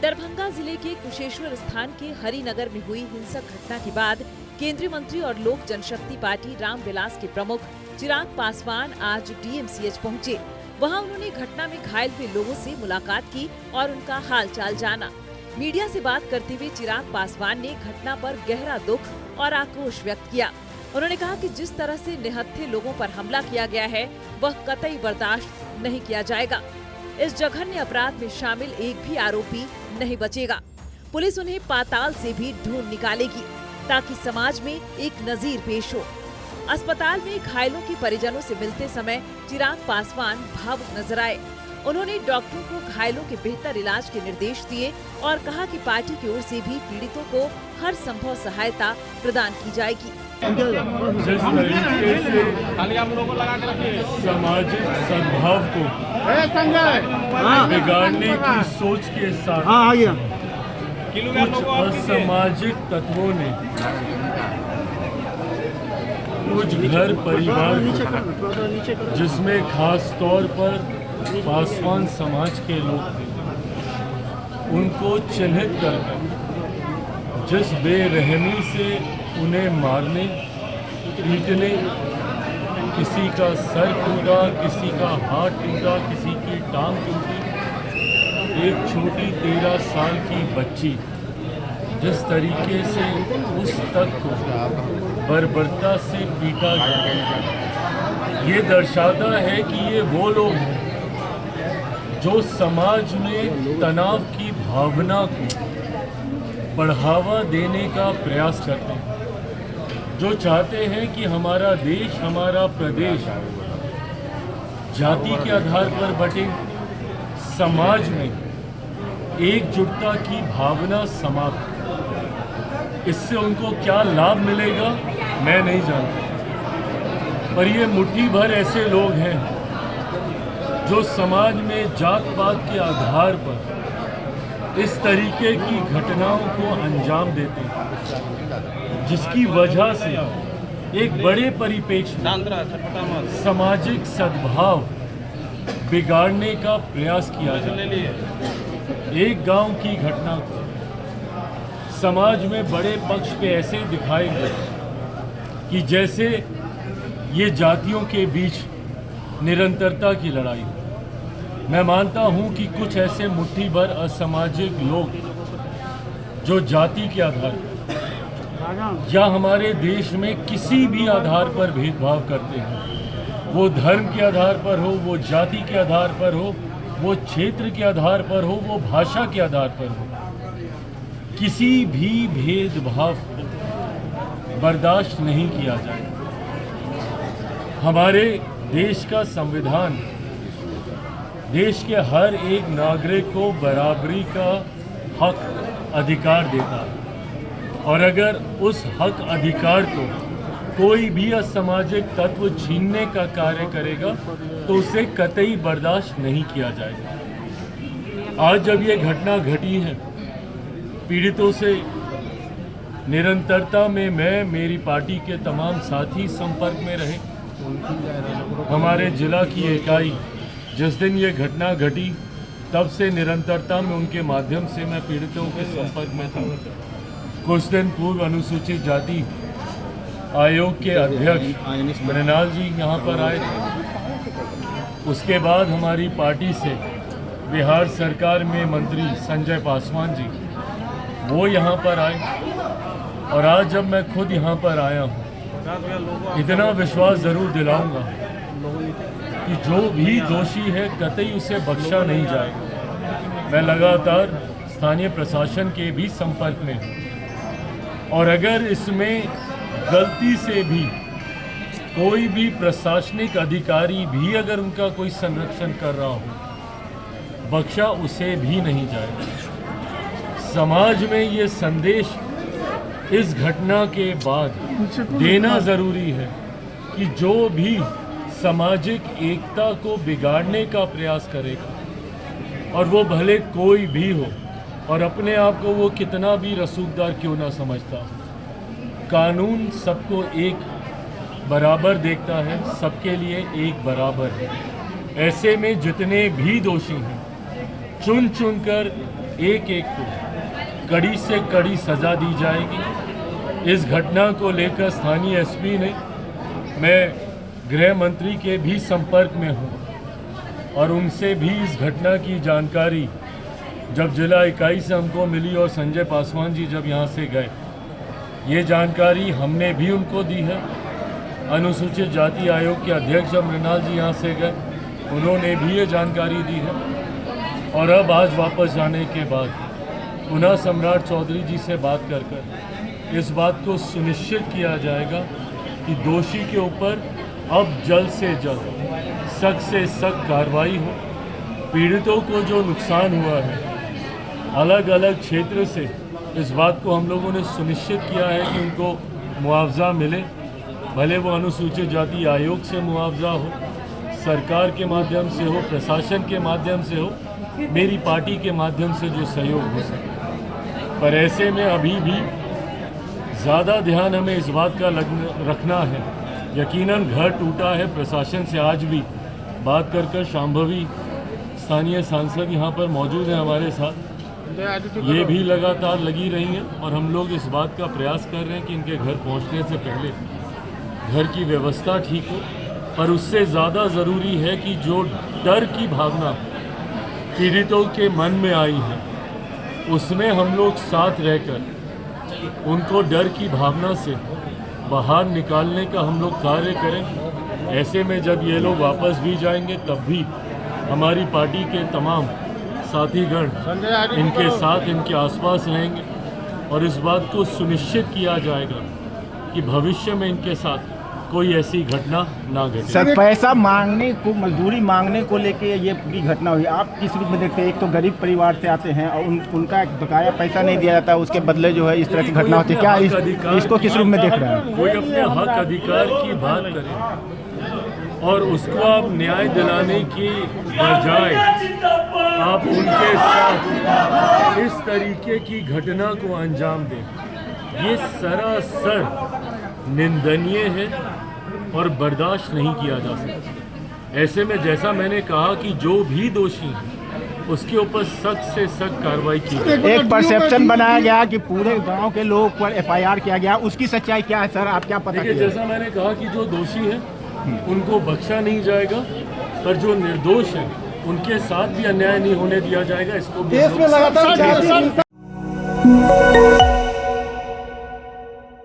दरभंगा जिले के कुशेश्वर स्थान के हरिनगर में हुई हिंसक घटना के बाद केंद्रीय मंत्री और लोक जनशक्ति पार्टी रामविलास के प्रमुख चिराग पासवान आज डीएमसीएच पहुंचे। वहां उन्होंने घटना में घायल हुए लोगों से मुलाकात की और उनका हालचाल जाना। मीडिया से बात करते हुए चिराग पासवान ने घटना पर गहरा दुख और आक्रोश व्यक्त किया। उन्होंने कहा कि जिस तरह से निहत्थे लोगों पर हमला किया गया है वह कतई बर्दाश्त नहीं किया जाएगा। इस जघन्य अपराध में शामिल एक भी आरोपी नहीं बचेगा। पुलिस उन्हें पाताल से भी ढूंढ निकालेगी ताकि समाज में एक नजीर पेश हो। अस्पताल में घायलों के परिजनों से मिलते समय चिराग पासवान भावुक नजर आए। उन्होंने डॉक्टरों को घायलों के बेहतर इलाज के निर्देश दिए और कहा कि पार्टी की ओर से भी पीड़ितों को हर संभव सहायता प्रदान की जाएगी। जिस तरीके से सामाजिक सद्भाव को बिगाड़ने की सोच के साथ कुछ असामाजिक तत्वों ने कुछ घर परिवार जिसमें खास तौर पर पासवान समाज के लोग थे उनको चिन्हित कर जिस बेरहमी से उन्हें मारने पीटने, किसी का सर टूटा, किसी का हाथ टूटा, किसी की टांग टूटी, एक छोटी 13 साल की बच्ची जिस तरीके से उस तक को बर्बरता से पीटा गया, ये दर्शाता है कि ये वो लोग हैं जो समाज में तनाव की भावना को बढ़ावा देने का प्रयास करते हैं, जो चाहते हैं कि हमारा देश, हमारा प्रदेश जाति के आधार पर बटे, समाज में एकजुटता की भावना समाप्त। इससे उनको क्या लाभ मिलेगा मैं नहीं जानता, पर ये मुट्ठी भर ऐसे लोग हैं जो समाज में जात पात के आधार पर इस तरीके की घटनाओं को अंजाम देते हैं, जिसकी वजह से एक बड़े परिप्रेक्ष्य में सामाजिक सद्भाव बिगाड़ने का प्रयास किया जाता है। एक गांव की घटना को समाज में बड़े पक्ष पे ऐसे दिखाई गए कि जैसे ये जातियों के बीच निरंतरता की लड़ाई। मैं मानता हूं कि कुछ ऐसे मुट्ठी भर असामाजिक लोग जो जाति के आधार पर या हमारे देश में किसी भी आधार पर भेदभाव करते हैं, वो धर्म के आधार पर हो, वो जाति के आधार पर हो, वो क्षेत्र के आधार पर हो, वो भाषा के आधार पर हो, किसी भी भेदभाव को बर्दाश्त नहीं किया जाए। हमारे देश का संविधान देश के हर एक नागरिक को बराबरी का हक अधिकार देता है, और अगर उस हक अधिकार को कोई भी असामाजिक तत्व छीनने का कार्य करेगा तो उसे कतई बर्दाश्त नहीं किया जाएगा। आज जब ये घटना घटी है, पीड़ितों से निरंतरता में मैं, मेरी पार्टी के तमाम साथी संपर्क में रहे। हमारे जिला की इकाई जिस दिन ये घटना घटी तब से निरंतरता में उनके माध्यम से मैं पीड़ितों के संपर्क में था। कुछ दिन पूर्व अनुसूचित जाति आयोग के अध्यक्ष मृणाल जी यहाँ पर आए थे। उसके बाद हमारी पार्टी से बिहार सरकार में मंत्री संजय पासवान जी वो यहाँ पर आए, और आज जब मैं खुद यहाँ पर आया हूँ, इतना विश्वास ज़रूर दिलाऊंगा कि जो भी दोषी है कतई उसे बख्शा नहीं जाएगा। मैं लगातार स्थानीय प्रशासन के भी संपर्क में हूँ, और अगर इसमें गलती से भी कोई भी प्रशासनिक अधिकारी भी अगर उनका कोई संरक्षण कर रहा हो, बख्शा उसे भी नहीं जाएगा। समाज में ये संदेश इस घटना के बाद देना ज़रूरी है कि जो भी सामाजिक एकता को बिगाड़ने का प्रयास करेगा, और वो भले कोई भी हो और अपने आप को वो कितना भी रसूखदार क्यों ना समझता हो, कानून सबको एक बराबर देखता है, सबके लिए एक बराबर है। ऐसे में जितने भी दोषी हैं चुन चुन कर एक एक को कड़ी से कड़ी सज़ा दी जाएगी। इस घटना को लेकर स्थानीय एसपी ने, मैं गृह मंत्री के भी संपर्क में हूँ और उनसे भी इस घटना की जानकारी जब जिला इकाई से हमको मिली और संजय पासवान जी जब यहाँ से गए, ये जानकारी हमने भी उनको दी है। अनुसूचित जाति आयोग के अध्यक्ष जब मृणाल जी यहाँ से गए, उन्होंने भी ये जानकारी दी है। और अब आज वापस जाने के बाद पुनः सम्राट चौधरी जी से बात कर इस बात को सुनिश्चित किया जाएगा कि दोषी के ऊपर अब जल्द से जल्द सख्त से सख्त कार्रवाई हो। पीड़ितों को जो नुकसान हुआ है अलग अलग क्षेत्र से, इस बात को हम लोगों ने सुनिश्चित किया है कि उनको मुआवजा मिले, भले वो अनुसूचित जाति आयोग से मुआवजा हो, सरकार के माध्यम से हो, प्रशासन के माध्यम से हो, मेरी पार्टी के माध्यम से जो सहयोग हो सके। पर ऐसे में अभी भी ज़्यादा ध्यान हमें इस बात का रखना है। यकीनन घर टूटा है, प्रशासन से आज भी बात कर शांभवी स्थानीय सांसद यहाँ पर मौजूद हैं हमारे साथ, ये भी लगातार लगी रही हैं और हम लोग इस बात का प्रयास कर रहे हैं कि इनके घर पहुँचने से पहले घर की व्यवस्था ठीक हो। पर उससे ज़्यादा ज़रूरी है कि जो डर की भावना पीड़ितों के मन में आई है, उसमें हम लोग साथ रहकर उनको डर की भावना से बाहर निकालने का हम लोग कार्य करें। ऐसे में जब ये लोग वापस भी जाएंगे तब भी हमारी पार्टी के तमाम साथीगण इनके साथ, इनके आसपास रहेंगे और इस बात को सुनिश्चित किया जाएगा कि भविष्य में इनके साथ कोई ऐसी घटना ना घटे। सर, पैसा मांगने को, मजदूरी मांगने को लेके ये पूरी घटना हुई, आप किस रूप में देखते हैं? एक तो गरीब परिवार से आते हैं और उनका बकाया पैसा नहीं दिया जाता, उसके बदले जो है इस तरह की घटना होती है, क्या इसको किस रूप में देख रहे हैं? कोई अपने हक अधिकार की बात करे और उसको आप न्याय दिलाने की बजाय आप उनके साथ इस तरीके की घटना को अंजाम दें, ये सरासर निंदनीय है और बर्दाश्त नहीं किया जा सकता। ऐसे में जैसा मैंने कहा कि जो भी दोषी है उसके ऊपर सख्त से सख्त कार्रवाई की जाए। एक परसेप्शन बनाया गया कि पूरे गांव के लोग पर एफआईआर किया गया, उसकी सच्चाई क्या है सर, आप क्या पता? देखिए, जैसा मैंने कहा कि जो दोषी है उनको बख्शा नहीं जाएगा, पर जो निर्दोष है उनके साथ भी अन्याय नहीं होने दिया जाएगा। इसको भी